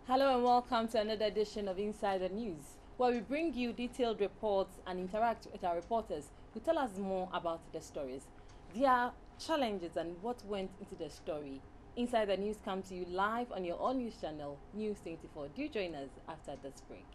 Hello and welcome to another edition of Insider News, where we bring you detailed reports and interact with our reporters who tell us more about the stories, their challenges and what went into the story. Insider News comes to you live on your own news channel, News 24. Do join us after this break.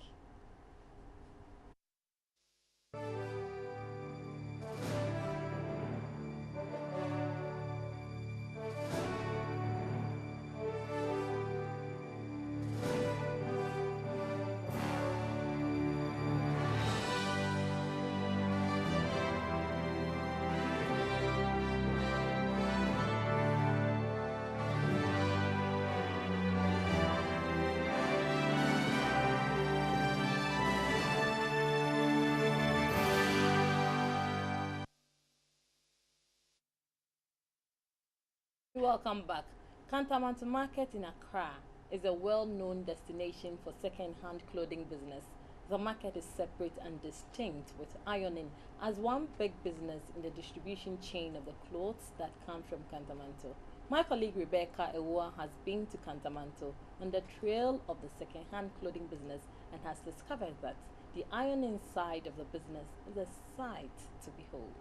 Welcome back. Kantamanto Market in Accra is a well-known destination for second-hand clothing business. The market is separate and distinct, with ironing as one big business in the distribution chain of the clothes that come from Kantamanto. My colleague Rebekah Awuah has been to Kantamanto on the trail of the second-hand clothing business and has discovered that the ironing side of the business is a sight to behold.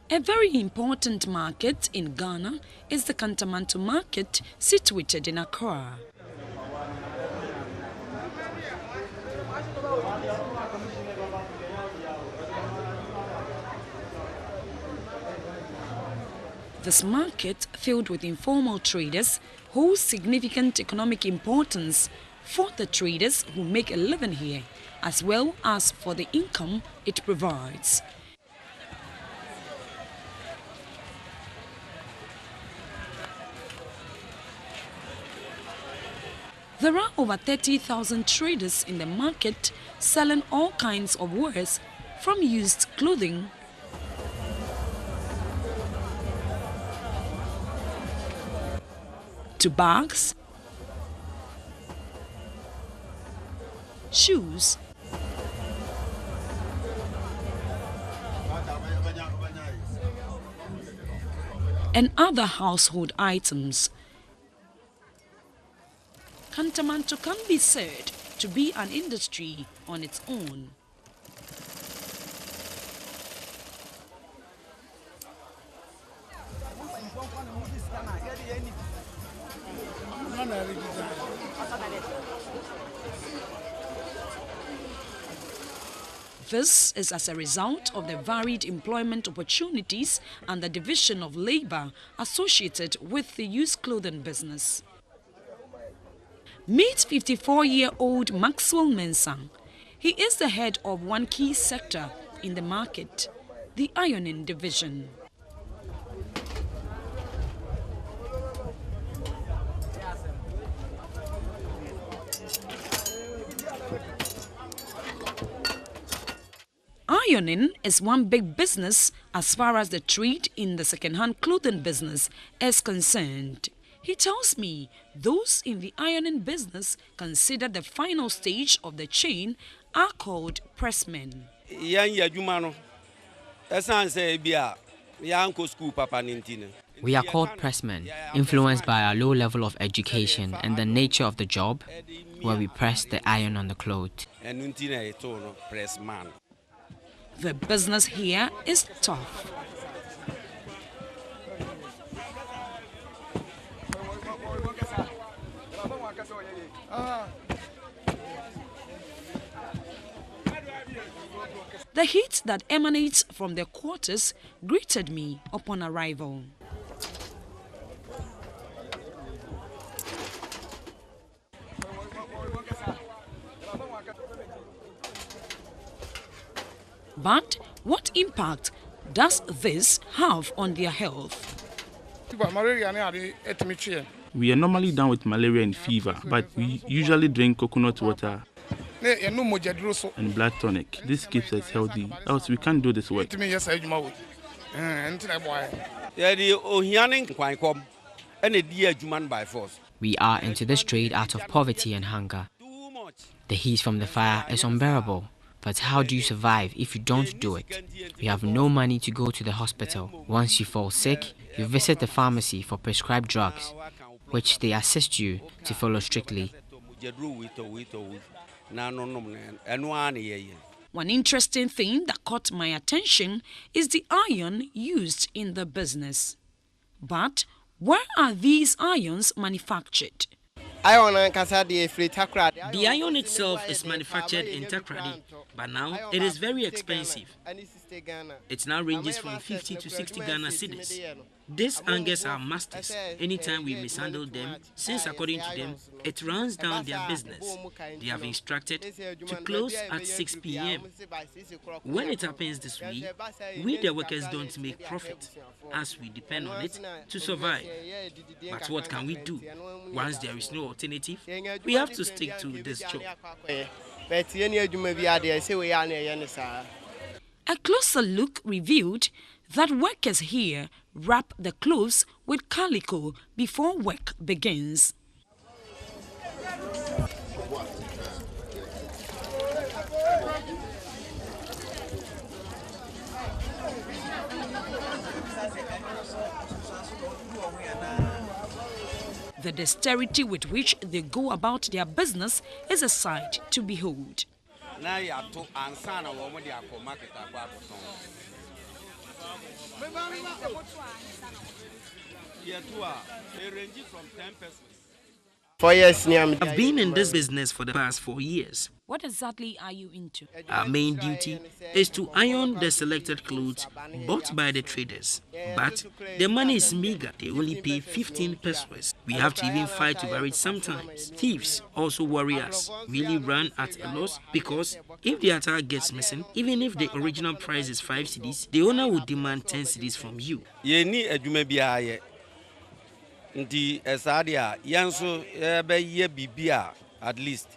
A very important market in Ghana is the Kantamanto market, situated in Accra. This market, filled with informal traders, holds significant economic importance for the traders who make a living here, as well as for the income it provides. There are over 30,000 traders in the market selling all kinds of wares, from used clothing to bags, shoes, and other household items. Kantamanto can be said to be an industry on its own. This is as a result of the varied employment opportunities and the division of labor associated with the used clothing business. Meet 54-year-old Maxwell Mensah. He is the head of one key sector in the market, the ironing division. Ironing is one big business as far as the trade in the second-hand clothing business is concerned. He tells me those in the ironing business consider the final stage of the chain are called pressmen. We are called pressmen, influenced by our low level of education and the nature of the job, where we press the iron on the cloth. The business here is tough. The heat that emanates from their quarters greeted me upon arrival. But what impact does this have on their health? We are normally down with malaria and fever, but we usually drink coconut water and blood tonic. This keeps us healthy, else we can't do this work. We are into this trade out of poverty and hunger. The heat from the fire is unbearable. But how do you survive if you don't do it? You have no money to go to the hospital. Once you fall sick, you visit the pharmacy for prescribed drugs. which they assist you to follow strictly. One interesting thing that caught my attention is the iron used in the business. But where are these irons manufactured? The iron itself is manufactured in Takrady, but now it is very expensive. It now ranges from 50 to 60 Ghana cedis. These angers are masters. Anytime we mishandle them, since according to them, it runs down their business. They have instructed to close at 6 p.m. When it happens this way, we the workers don't make profit, as we depend on it to survive. But what can we do? Once there is no alternative, we have to stick to this job. A closer look revealed that workers here wrap the clothes with calico before work begins. The dexterity with which they go about their business is a sight to behold. I've been in this business for the past 4 years. What exactly are you into? Our main duty is to iron the selected clothes bought by the traders. But the money is meager. They only pay 15 pesos. We have to even fight over it sometimes. Thieves also worry us, really run at a loss, because if the attire gets missing, even if the original price is 5 cedis, the owner will demand 10 cedis from you. At least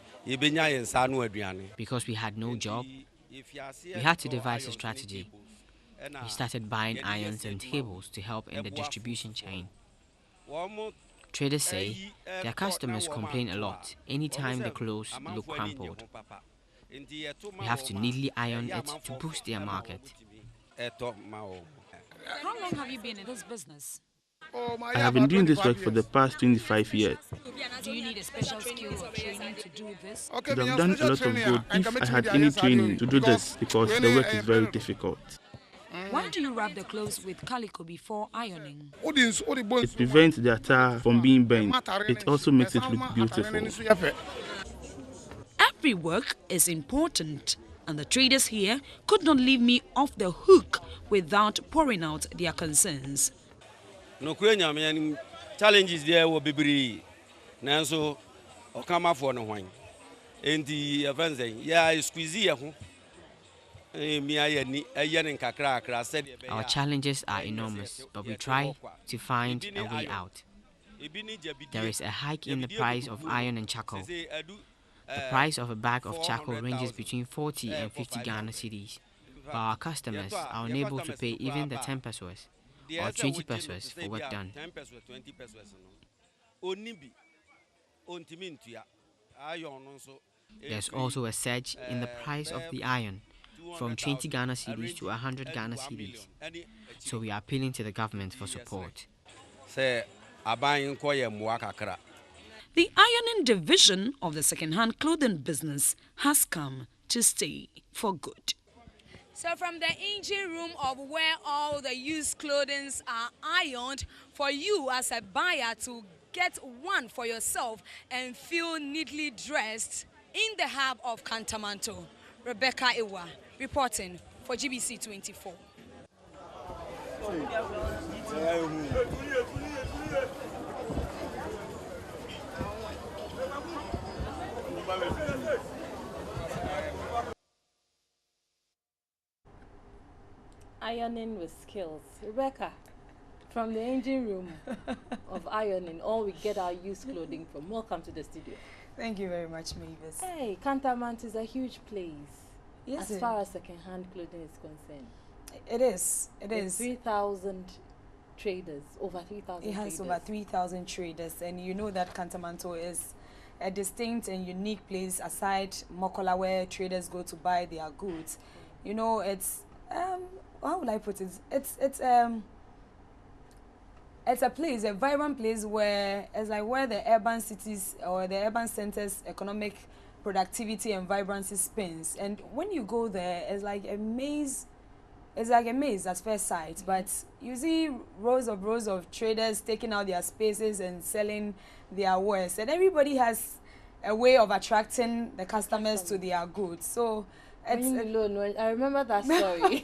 Because we had no job, we had to devise a strategy. We started buying irons and tables to help in the distribution chain. Traders say their customers complain a lot anytime the clothes look crumpled. We have to neatly iron it to boost their market. How long have you been in this business? I have been doing this work for the past 25 years. Do you need a special skill or training to do this? I would have done a lot of good if I had any training to do this, because the work is very difficult. Why do you wrap the clothes with calico before ironing? It prevents the attire from being bent. It also makes it look beautiful. Every work is important, and the traders here could not leave me off the hook without pouring out their concerns. No challenges there will be Nanso Okama for no wine. And the events, squeezy. Our challenges are enormous, but we try to find a way out. There is a hike in the price of iron and charcoal. The price of a bag of charcoal ranges between 40 and 50 Ghana cedis, but our customers are unable to pay even the 10 pesos or 20 pesos for work done. There's also a surge in the price of the iron, from 20 Ghana cedis to 100 Ghana cedis. So we are appealing to the government for support. The ironing division of the second-hand clothing business has come to stay for good. So from the engine room of where all the used clothing are ironed, for you as a buyer to get one for yourself and feel neatly dressed in the hub of Kantamanto. Rebekah Awuah reporting for GBC 24. Ironing with skills. Rebekah, from the engine room of ironing, all we get our used clothing from. Welcome to the studio. Thank you very much, Mavis. Hey, Cantonment is a huge place. Yes, as far as second-hand clothing is concerned. It is. It is. 3,000 traders, over 3,000 It has traders. over 3,000 traders, and you know that Kantamanto is a distinct and unique place aside Mokola, where traders go to buy their goods. You know, it's how would I put it? It's a It's a place, a vibrant place where it's like where the urban cities or the urban centers economic productivity and vibrancy spins. And when you go there, it's like a maze. It's like a maze at first sight, but you see rows of traders taking out their spaces and selling their wares, and everybody has a way of attracting the customers to their goods. So it's I remember that story.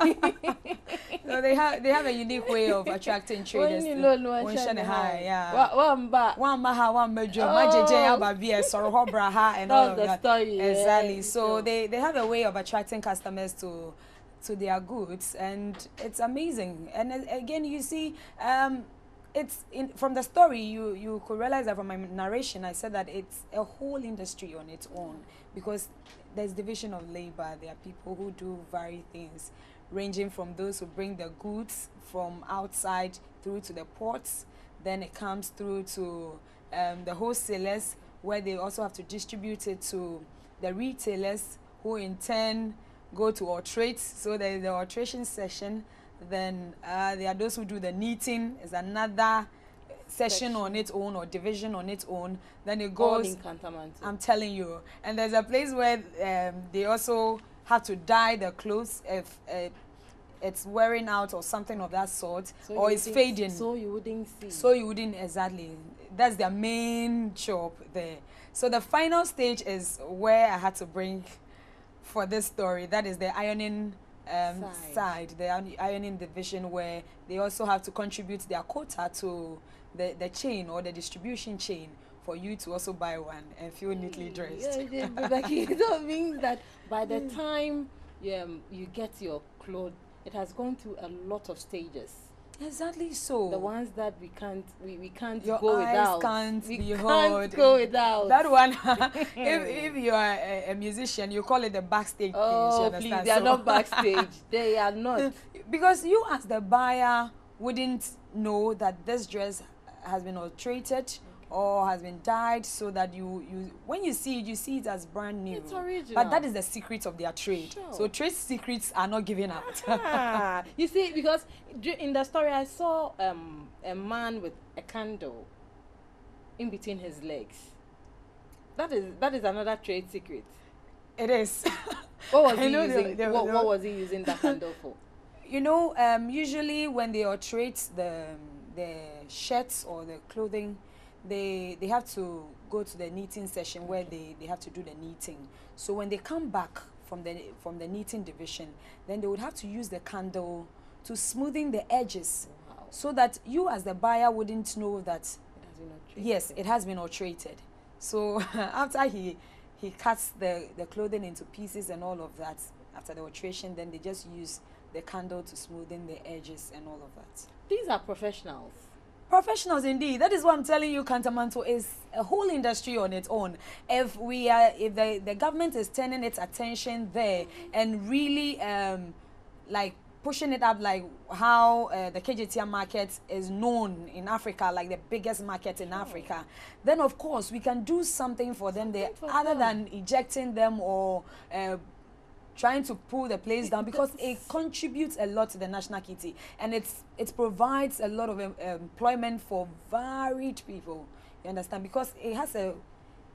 So they have a unique way of attracting traders. And all of that. Story, exactly. So they have a way of attracting customers to their goods, and it's amazing. And again, you see, it's from the story you could realize that from my narration I said that it's a whole industry on its own, because there's division of labor. There are people who do varied things, ranging from those who bring the goods from outside through to the ports, then it comes through to the wholesalers, where they also have to distribute it to the retailers, who in turn go to Ortrate. So there is the Ortration session. Then there are those who do the knitting, is another session on its own, or division on its own. Then it goes, I'm telling you. And there's a place where they also have to dye the clothes if it's wearing out or something of that sort, so or it's fading. So you wouldn't see. So you wouldn't, exactly. That's their main job there. So the final stage is where I had to bring for this story. That is the ironing side, the ironing division, where they also have to contribute their quota to the chain or the distribution chain for you to also buy one and feel neatly dressed. Like, it don't mean that by the time you get your clothes, it has gone through a lot of stages. Exactly so. The ones that we can't your go eyes without. Can't we behold. Can't go without. That one, if you are a musician, you call it the backstage things. Oh, please, they are not backstage. They are not. Because you as the buyer wouldn't know that this dress has been alterated or has been dyed, so that you when you see it as brand new. It's original. But that is the secret of their trade. Sure. So trade secrets are not given out. You see, because in the story I saw a man with a candle in between his legs. That is another trade secret. It is. What was he using? What was he using that candle for? You know, usually when they alterate the shirts or the clothing, they have to go to the knitting session where they have to do the knitting. So when they come back from the knitting division, then they would have to use the candle to smoothen the edges. Wow. So that you as the buyer wouldn't know that It has been alterated. yes, it has been alterated. So after he cuts the clothing into pieces and all of that, after the alteration, then they just use the candle to smoothen the edges and all of that. These are professionals. Professionals indeed. That is what I'm telling you. Kantamanto is a whole industry on its own. If the government is turning its attention there and really like pushing it up, like how the KJTR market is known in Africa, like the biggest market in Africa, then of course we can do something for them there, other than ejecting them or trying to pull the place down, because it contributes a lot to the national kitty, and it provides a lot of employment for varied people. You understand? Because it has the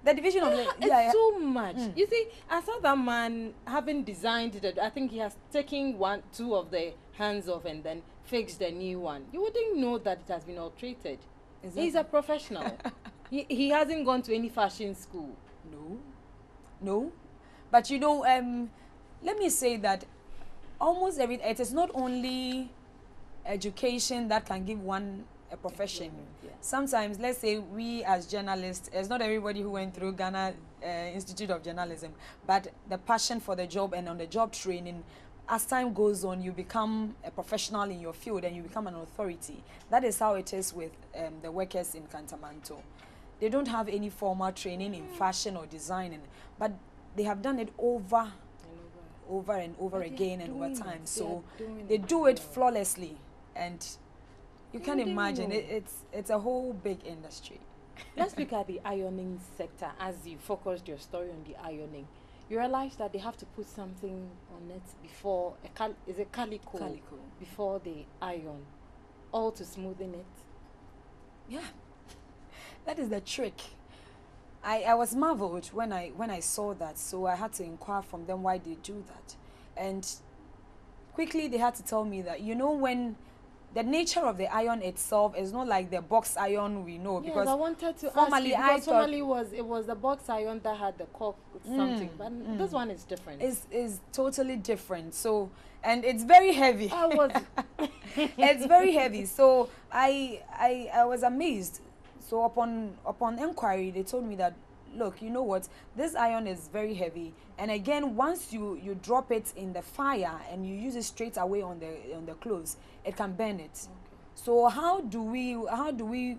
division of it's too much. You see, I saw that man having designed it. I think he has taken two of the hands off and then fixed the new one. You wouldn't know that it has been alterated. Exactly. He's a professional. he hasn't gone to any fashion school. No. But you know, let me say that almost it is not only education that can give one a profession. Yeah. Sometimes, let's say we as journalists, it's not everybody who went through Ghana Institute of Journalism, but the passion for the job and on the job training, as time goes on, you become a professional in your field and you become an authority. That is how it is with the workers in Kantamanto. They don't have any formal training in fashion or designing, but they have done it over and over again and over time. So they do it flawlessly, and you can imagine it's a whole big industry. Let's look at the ironing sector. As you focused your story on the ironing, you realize that they have to put something on it before is a calico before they iron, all to smoothen it. Yeah, that is the trick. I was marveled when I saw that, so I had to inquire from them why they do that. And quickly they had to tell me that, when the nature of the iron itself is not like the box iron we know. Yes, because I wanted to formerly ask you, formerly it was the box iron that had the cork something, but this one is different. Is totally different. So, and it's very heavy. I was It's very heavy. So I was amazed. So upon inquiry, they told me that, look, you know what, this iron is very heavy, and again, once you drop it in the fire and you use it straight away on the clothes, it can burn it. Okay. So how do we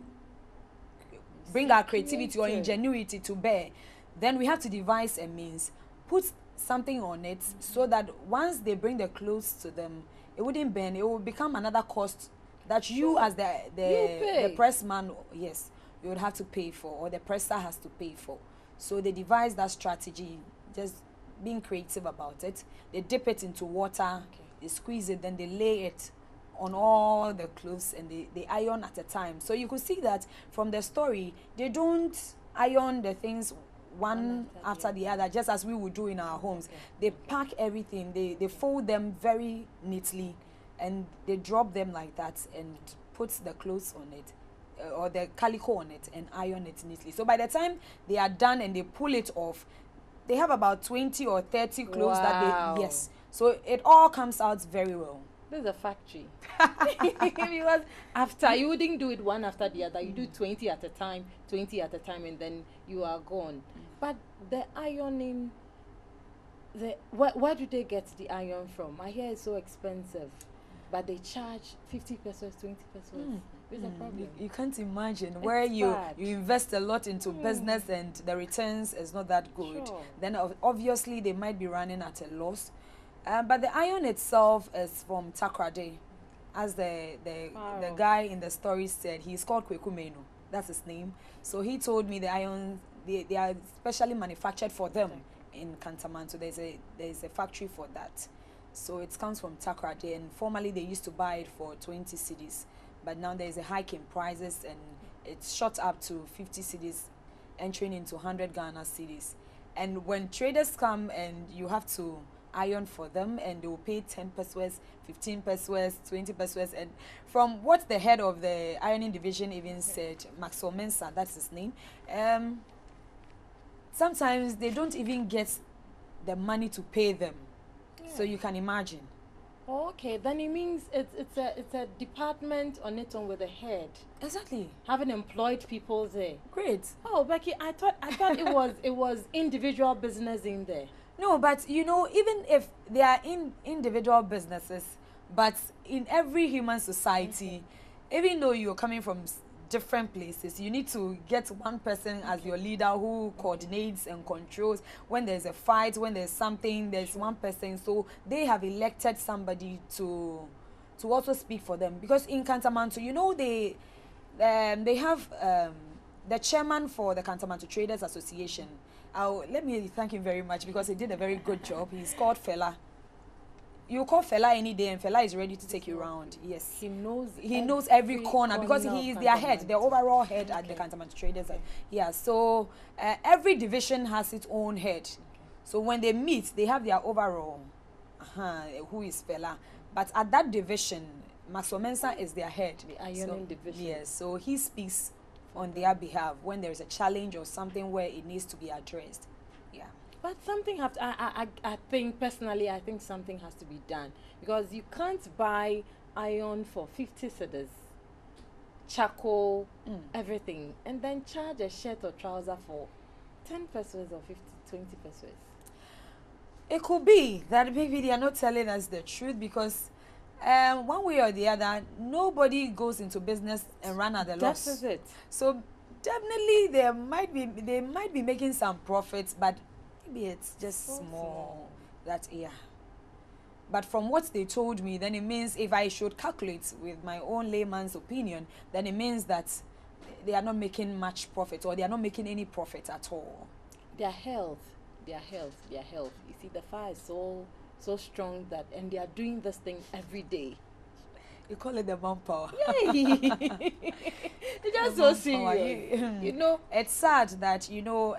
bring our creativity or ingenuity to bear? Then we have to devise a means, put something on it, so that once they bring the clothes to them, it wouldn't burn. It will become another cost that you as the pressman, yes, you would have to pay for, or the presser has to pay for. So they devised that strategy, just being creative about it. They dip it into water, they squeeze it, then they lay it on all the clothes, and they iron at a time. So you could see that from the story, they don't iron the things one after the other, just as we would do in our homes. They pack everything, they fold them very neatly, and they drop them like that and put the clothes on it, or the calico on it, and iron it neatly. So by the time they are done and they pull it off, they have about 20 or 30 clothes that they, yes. So it all comes out very well. This is a factory. Because after, you wouldn't do it one after the other. You do 20 at a time, and then you are gone. But the ironing, where do they get the iron from? I hear it's so expensive, but they charge 50 pesos, 20 pesos. It's a problem. You can't imagine where you invest a lot into business and the returns is not that good. Sure. Then obviously they might be running at a loss. But the iron itself is from Takrade. As the guy in the story said, he's called Kwekumeno. That's his name. So he told me the iron, they are specially manufactured for them in Kantamanto. There's a factory for that. So it comes from Takrade, and formerly they used to buy it for 20 cedis. But now there's a hike in prices, and it's shot up to 50 cedis, entering into 100 Ghana cedis. And when traders come and you have to iron for them, and they will pay 10 pesos, 15 pesos, 20 pesos, and from what the head of the ironing division even said, Maxwell Mensah, that's his name, sometimes they don't even get the money to pay them. So you can imagine. Okay, then it means it's a department on its own with a head. Exactly. Having employed people there. Great. Oh, Becky, I thought it was individual business in there. No, but even if they are individual businesses, but in every human society, even though you're coming from different places, you need to get one person as your leader who coordinates and controls. When there's a fight, when there's something, there's one person. So they have elected somebody to also speak for them. Because in Kantamanto, they have the chairman for the Kantamanto Traders Association. Let me thank him very much, because he did a very good job. He's called Fela. You call Fela any day, and Fela is ready to take you around. Yes, he knows every corner, because he is their head, the overall head at the Kantamanto Traders. Yeah, so every division has its own head. So when they meet, they have their overall, who is Fela. But at that division, Maxwell Mensah is their head. The ironing division. Yes, so he speaks on their behalf when there is a challenge or something where it needs to be addressed. Yeah. But something I think personally, I think something has to be done, because you can't buy iron for 50 cedis, charcoal, everything, and then charge a shirt or trouser for 10 pesos or 20 pesos. It could be that maybe they are not telling us the truth, because one way or the other, nobody goes into business and run at a loss. That is it. So definitely they might be making some profits, but maybe it's just so small. That But from what they told me, then it means, if I should calculate with my own layman's opinion, then it means that they are not making much profit, or they are not making any profit at all. Their health. You see, the fire is so strong that, and they are doing this thing every day. You call it the manpower. Yay! It's just so serious. You know, it's sad that, you know,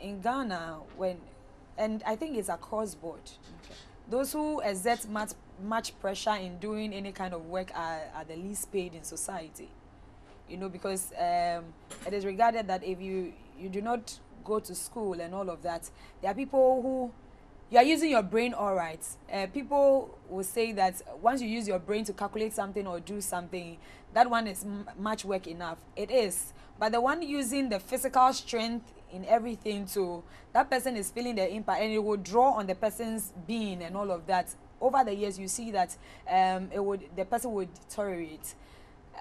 in Ghana, and I think it's across board. Okay. Those who exert much pressure in doing any kind of work are the least paid in society. You know, because it is regarded that if you do not go to school and all of that, there are people who, you are using your brain all right. People will say that once you use your brain to calculate something or do something, that one is much work enough. It is. But the one using the physical strength in everything, to that person is feeling the impact, and it will draw on the person's being and all of that. Over the years, you see that the person would deteriorate.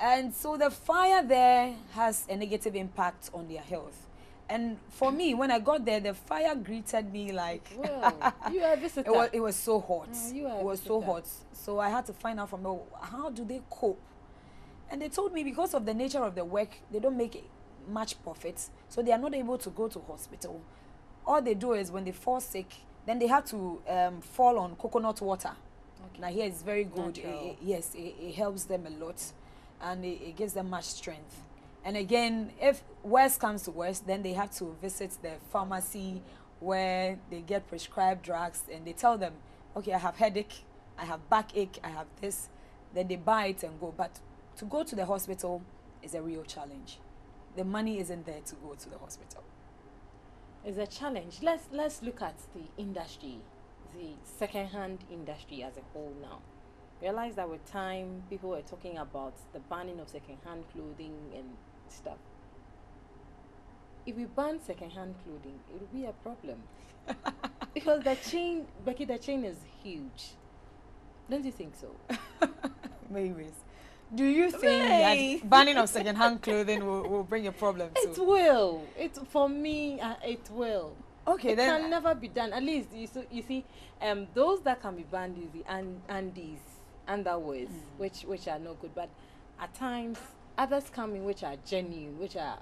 And so the fire there has a negative impact on their health. And for me, when I got there, the fire greeted me like, well, you are a visitor. It was so hot. It was so hot. So I had to find out from them, how do they cope? And they told me because of the nature of the work, they don't make much profits. So they are not able to go to hospital. All they do is when they fall sick, then they have to fall on coconut water. Okay. Now here it's very good. Yes, it helps them a lot. And it gives them much strength. And again, if worse comes to worse, then they have to visit the pharmacy where they get prescribed drugs, and they tell them, okay, I have headache, I have backache, I have this. Then they buy it and go. But to go to the hospital is a real challenge. The money isn't there to go to the hospital. It's a challenge. Let's look at the industry, the second-hand industry as a whole now. Realize that with time, people were talking about the banning of second-hand clothing and stuff. If we ban second-hand clothing, it will be a problem. Because the chain, Becky, the chain is huge. Don't you think so? Maybe. Do you think that banning of second-hand clothing will bring a problem too? It will. For me, it will. Okay, then. It can never be done. At least, you see, those that can be banned is the Andes underwears, which are no good. But at times, others come in which are genuine, which are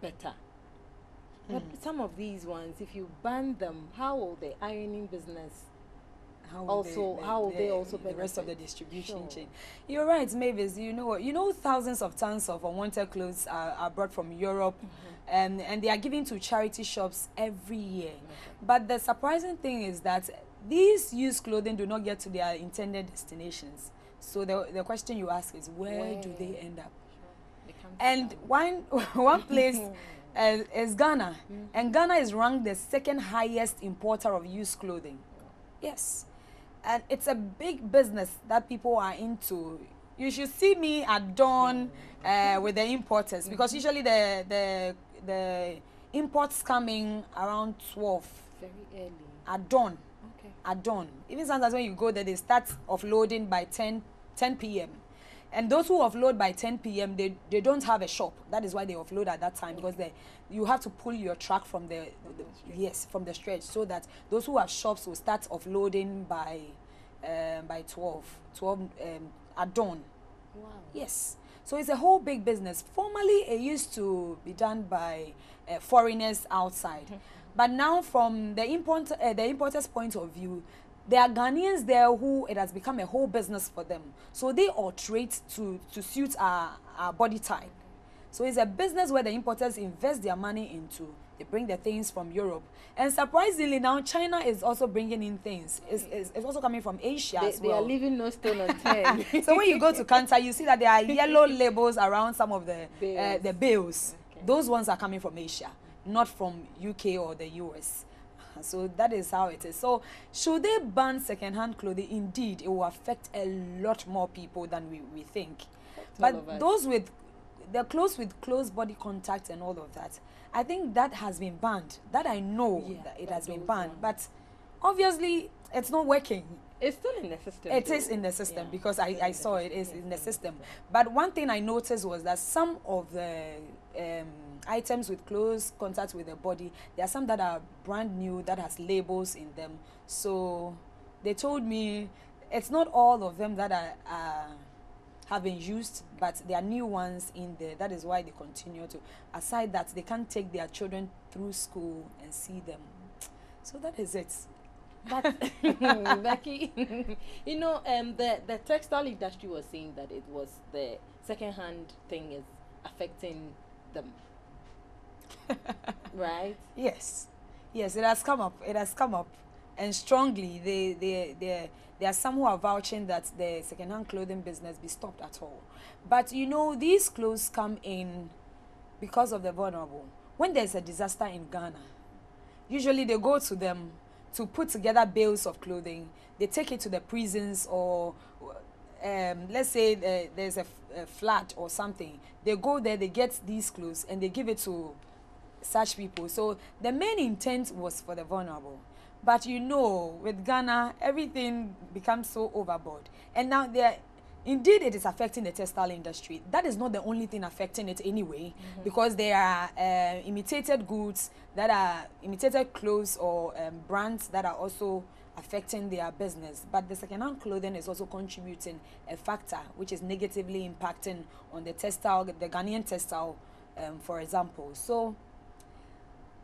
better. But some of these ones, if you ban them, how will the ironing business how will they also benefit? The rest of the distribution chain? You're right, Mavis. You know thousands of tons of unwanted clothes are brought from Europe, and they are given to charity shops every year. But the surprising thing is that these used clothing do not get to their intended destinations. So the question you ask is, where do they end up? And one place is Ghana. And Ghana is ranked the second highest importer of used clothing. Yes. And it's a big business that people are into. You should see me at dawn with the importers, because usually the imports coming around 12. Very early. At dawn. Okay. At dawn. Even sometimes when you go there, they start offloading by 10 p.m. And those who offload by 10 p.m., they don't have a shop. That is why they offload at that time, because you have to pull your truck from from the stretch, so that those who have shops will start offloading by 12 at dawn. Wow. Yes. So it's a whole big business. Formerly, it used to be done by foreigners outside. But now, from the importer's point of view, there are Ghanaians there who it has become a whole business for them. So they alterate to suit our body type. So it's a business where the importers invest their money into. They bring the things from Europe. And surprisingly, now China is also bringing in things. It's also coming from Asia as well. They are leaving no stone unturned. So when you go to counter, you see that there are yellow labels around some of the bills. Okay. Those ones are coming from Asia, not from UK or the US. So that is how it is. So should they ban second-hand clothing? Indeed, it will affect a lot more people than we think. But those with the clothes with close body contact and all of that, I think that has been banned. That I know that it has been banned. But obviously, it's not working. It's still in the system. It is in the system, because I saw it is in the system. But one thing I noticed was that some of the items with close contact with the body, there are some that are brand new that has labels in them. So they told me it's not all of them that have been used, but there are new ones in there. That is why they continue to. Aside that, they can't take their children through school and see them. So that is it. But Becky, you know, the textile industry was saying that it was the second-hand thing is affecting them, right? Yes, yes, it has come up. It has come up, and strongly. There are some who are vouching that the second-hand clothing business be stopped at all. But you know, these clothes come in because of the vulnerable. When there's a disaster in Ghana, usually they go to them to put together bales of clothing. They take it to the prisons, or let's say there's a flood or something. They go there, they get these clothes, and they give it to such people. So the main intent was for the vulnerable. But you know, with Ghana, everything becomes so overboard. And now indeed it is affecting the textile industry. That is not the only thing affecting it anyway, because there are imitated goods, that are imitated clothes, or brands that are also affecting their business. But the second-hand clothing is also contributing a factor which is negatively impacting on the textile, the Ghanaian textile, for example. So,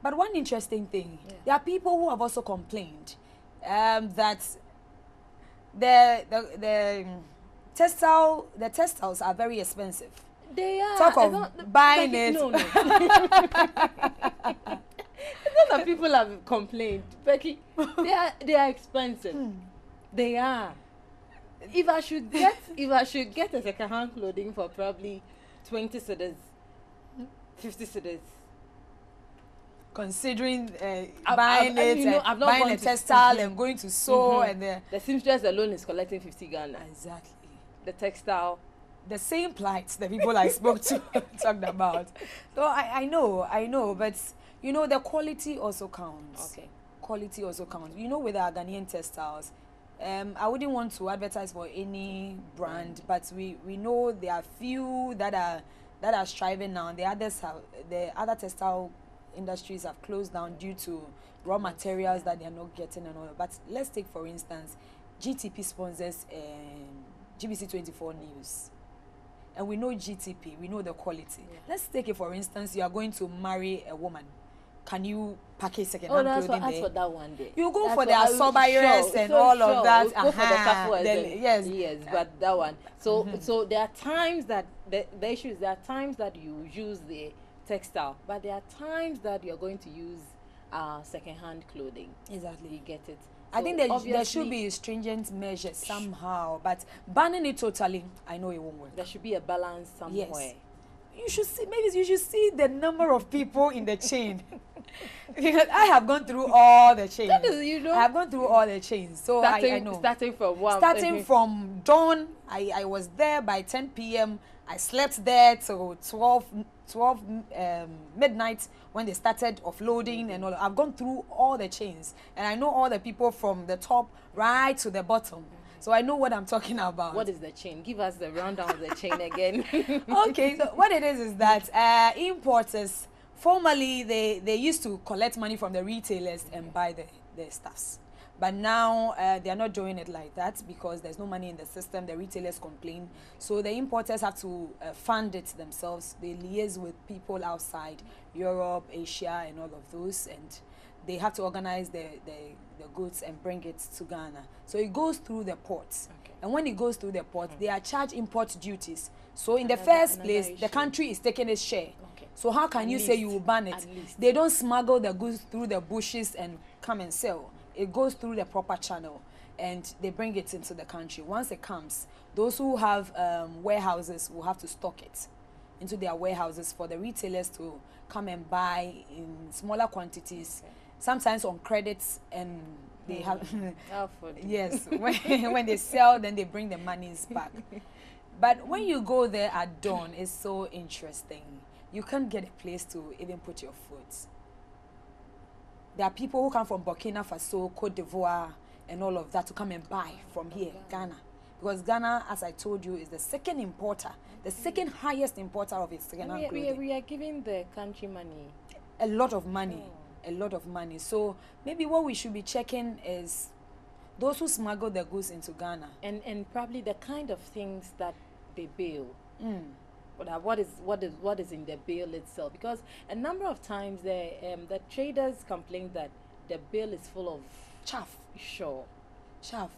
but one interesting thing, there are people who have also complained that the textiles are very expensive. They are. Talk of buying it. No. It's not that people have complained, Becky. They are expensive. They are. If I should get a second-hand clothing for probably 20 cedis, 50 cedis, considering buying buying a textile and going to sew, and the seamstress alone is collecting 50 Ghana. Exactly. The textile, the same plights the people I spoke to talked about. So I know, but you know, the quality also counts. Okay. Quality also counts. You know, with our Ghanaian textiles, I wouldn't want to advertise for any brand, but we know there are few that are striving now. The other textile industries have closed down due to raw materials that they are not getting and all. But let's take, for instance, GTP sponsors GBC 24 News, and we know GTP, we know the quality. Let's take it, for instance, you are going to marry a woman. Can you package second-hand clothing there? For that one day. You go for the asobayers and all of that. Go for the kafuas. Yes, but that one. So there are times that the issue is, there are times that you use the textile, but there are times that you're going to use second-hand clothing. Exactly. You get it. So I think there should be stringent measures somehow, but banning it totally, I know it won't work. There should be a balance somewhere. Yes. You should see the number of people in the chain. Because I have gone through all the chains. I have gone through all the chains. So I know. Starting from what? Starting from dawn, I was there by 10 p.m. I slept there till 12 midnight when they started offloading and all. I've gone through all the chains, and I know all the people from the top right to the bottom. So I know what I'm talking about. What is the chain? Give us the rundown of the chain again. Okay, so what it is that importers, formerly they used to collect money from the retailers and buy the stuffs. But now they are not doing it like that because there's no money in the system. The retailers complain. So the importers have to fund it themselves. They liaise with people outside Europe, Asia, and all of those. And they have to organize the goods and bring it to Ghana. So it goes through the ports. Okay. And when it goes through the port, they are charged import duties. So in the first place, the country is taking its share. Okay. So how can you say you will ban it? They don't smuggle the goods through the bushes and come and sell. It goes through the proper channel and they bring it into the country. Once it comes, those who have warehouses will have to stock it into their warehouses for the retailers to come and buy in smaller quantities, sometimes on credits, and they have yes, when they sell, then they bring the monies back. But when you go there at dawn, it's so interesting. You can't get a place to even put your foot. There are people who come from Burkina Faso, Cote d'Ivoire, and all of that to come and buy from here, Ghana. Because Ghana, as I told you, is the second importer, the second highest importer of its second-hand clothing. We are giving the country money. A lot of money. A lot of money. So maybe what we should be checking is those who smuggle the goods into Ghana. And probably the kind of things that they bill. What is in the bill itself? Because a number of times the traders complain that the bill is full of chaff. Sure. Chaff,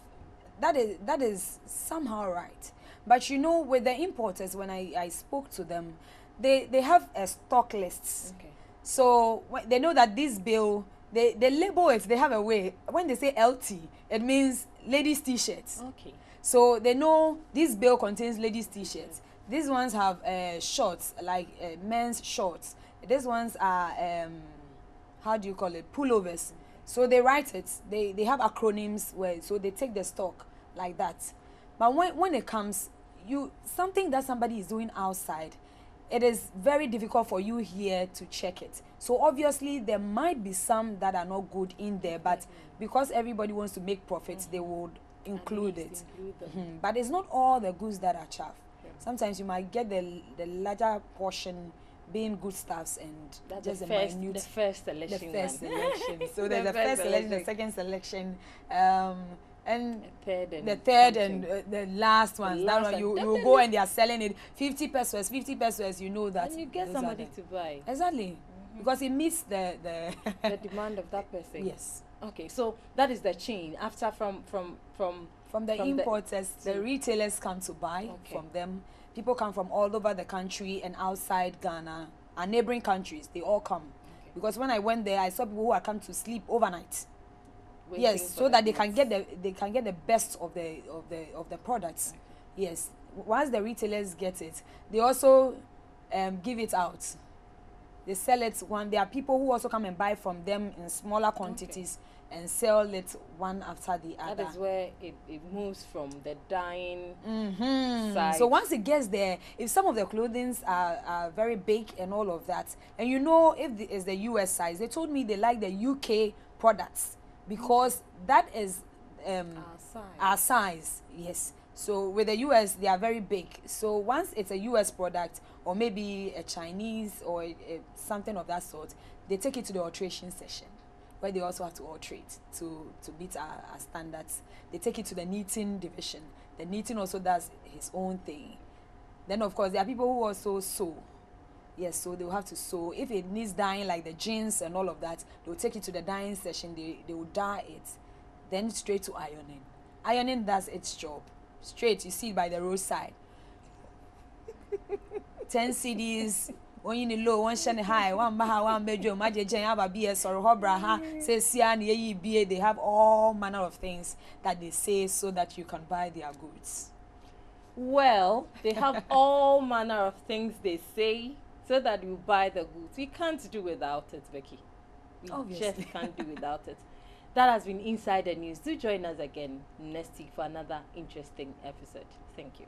that is somehow right. But you know, with the importers, when I spoke to them, they have a stock lists. Okay. So they know that this bill, they label it, they have a way. When they say LT, it means ladies t-shirts. Okay. So they know this bill contains ladies t-shirts. These ones have shorts, like men's shorts. These ones are, how do you call it, pullovers. So they write it, they have acronyms where, so they take the stock like that. But when it comes, something that somebody is doing outside, it is very difficult for you here to check it. So obviously there might be some that are not good in there, but because everybody wants to make profits, they would include it. But it's not all the goods that are chaff. Sometimes you might get the larger portion being good stuffs, and that's just the first selection. So there's the first selection, the second selection, and the third and the last ones. That one you go and they are selling it 50 pesos. You know that. And you get somebody to buy. Exactly, because it meets the the demand of that person. Yes. Okay, so that is the chain. After from the importers, the retailers come to buy from them. People come from all over the country and outside Ghana and neighboring countries. They all come, because when I went there, I saw people who had come to sleep overnight. Yes, so that they can get the best of the products. Yes, once the retailers get it, they also give it out. They sell it. There are people who also come and buy from them in smaller quantities and sell it one after the other. That is where it moves from the dyeing side. So once it gets there, if some of the clothing are very big and all of that, and you know, if it's the US size, they told me they like the UK products because that is our size. Yes. So with the US, they are very big. So once it's a US product, or maybe a Chinese or something of that sort, they take it to the alteration session, where they also have to alter it to meet our standards. They take it to the knitting division. The knitting also does his own thing. Then of course there are people who also sew. Yes, so they will have to sew. If it needs dyeing, like the jeans and all of that, they will take it to the dyeing session. They will dye it, then straight to ironing. Ironing does its job. Straight, you see it by the roadside. 10 CDs. One in low, one shiny high, one baha, one bedroom, magic jane, have a BS or Hobraha, says Sian, they have all manner of things that they say so that you can buy their goods. Well, they have all manner of things they say so that you buy the goods. We can't do without it, Becky. We just can't do without it. That has been Inside the News. Do join us again next week for another interesting episode. Thank you.